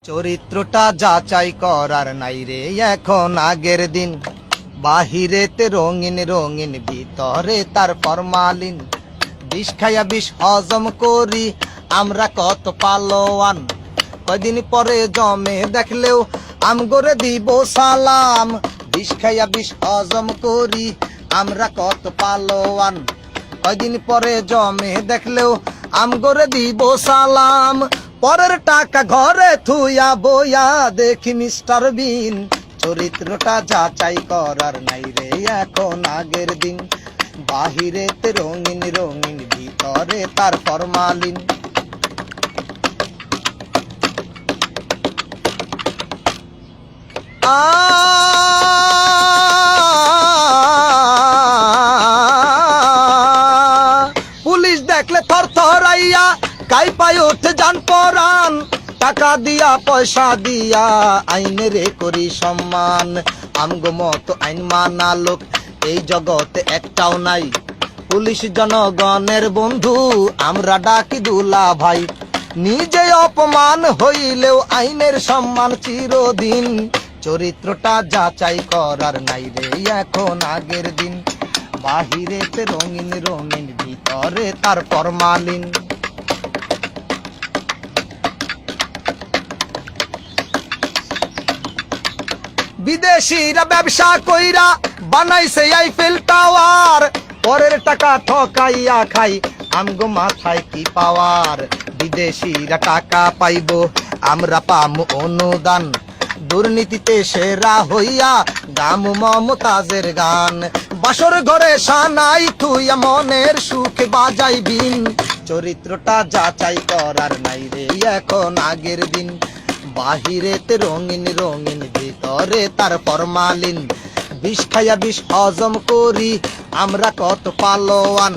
চরিত্রটা যাচাই করার নাই রে এখন আগের দিন। বাহিরেতে রঙিন রঙিন, ভিতরে তার ফরমালিন। বিষ খাইয়া বিষ হজম করি আমরা কত পালোয়ান। কয়দিন পরে জমে দেখলেও আমগরে দিব সালাম। বিষ খাইয়া বিষ হজম করি আমরা কত পালোয়ান। কয়দিন পরে জমে দেখলেও আমগরে দিব সালাম। পরের টাকা ঘরে থুইয়া বইয়া দেখি মিস্টার বিন। চরিত্রটা যাচাই করার নাই রে এখন আগের দিন। বাহিরেতে রঙিন রঙিন, ভিতরে তার ফরমালিন। পুলিশ দেখলে থর থরাইয়া কাই পায় ওঠে যান পরান। টাকা দিয়া পয়সা দিয়া আইনেরে করি সম্মান। আমগো মতো আইন মানা লোক এই জগতে একটাও নাই। পুলিশ জনগণের বন্ধু, আমরা ডাকি দুলা ভাই। নিজে অপমান হইলেও আইনের সম্মান চিরদিন। চরিত্রটা যাচাই করার নাই রে এখন আগের দিন। বাহিরেতে রঙিন রঙিন, ভিতরে তার ফরমালিন। বিদেশিরা ব্যবসা কইরা বানাইছে আইফেল টাওয়ার। পরের টাকা ঠকাইয়া খাই আমগো মাথায় কি পাওয়ার। বিদেশিরা টাকা পাইব আমরা পামু অনুদান। দুর্নীতিতে সেরা হইয়া গামু মমতাজের গান। বাসর ঘরে সানাই থুইয়া মনের সুখে বাজাই বিন। চরিত্রটা যাচাই করার নাই রে এখন আগের দিন। বাহিরেতে রঙিন রঙিন, ভিতরে তার ফরমালিন। বিষ খাইয়া বিষ হজম করি আমরা কত পালোয়ান।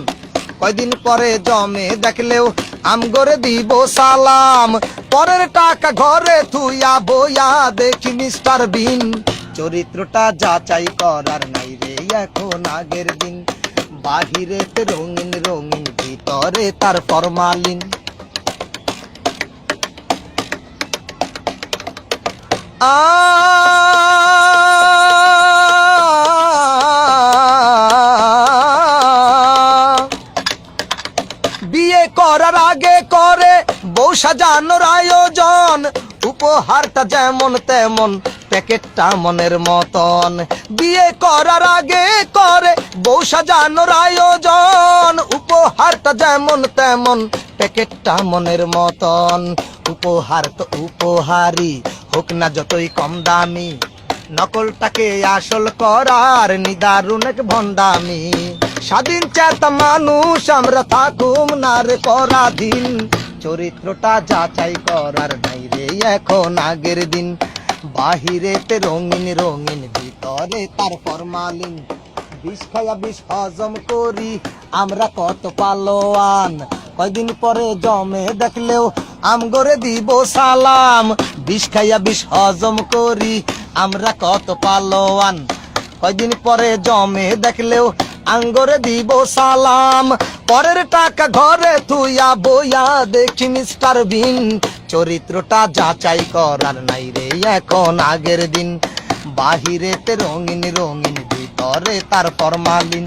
কয়দিন পরে জমে দেখলেও আমগরে দিব সালাম। পরের টাকা ঘরে থুইয়া বইয়া দেখি মিস্টার বিন। চরিত্রটা যাচাই করার নাই রে এখন আগের দিন। বাহিরেতে রঙিন রঙিন, ভিতরে তার ফরমালিন। বিয়ে করার আগে করে বউ সাজানোর আয়োজন। উপহারটা যেমন তেমন, প্যাকেটটা মনের মতন। বিয়ে করার আগে করে বউ সাজানোর আয়োজন। উপহারটা যেমন তেমন, প্যাকেটটা মনের মতন। উপহার তো উপহারই হোক না যতই কম দামি। নকলটাকে আসল করার নিদারুণ এক ভণ্ডামি। স্বাধীন চেতা মানুষ আমরা থাকুম না রে পরাধীন। চরিত্রটা যাচাই করার নাই রে এখন আগের দিন। বাহিরেতে রঙিন রঙিন, ভিতরে তার ফরমালিন। বিষ খাইয়া বিষ হজম করি আমরা কত পালোয়ান। কয়দিন পরে জমে দেখলেও আমগরে দিব সালাম। বিষ খাইয়া বিষ হজম করি আমরা কত পালোয়ান। কয়দিন পরে জমে দেখলেও আঙ্গরে দিব সালাম। পরের টাকা ঘরে থুইয়া বইয়া দেখি মিস্টার বিন। চরিত্রটা যাচাই করার নাই রে এখন আগের দিন। বাহিরেতে রঙিন রঙিন, ভিতরে তার ফরমালিন।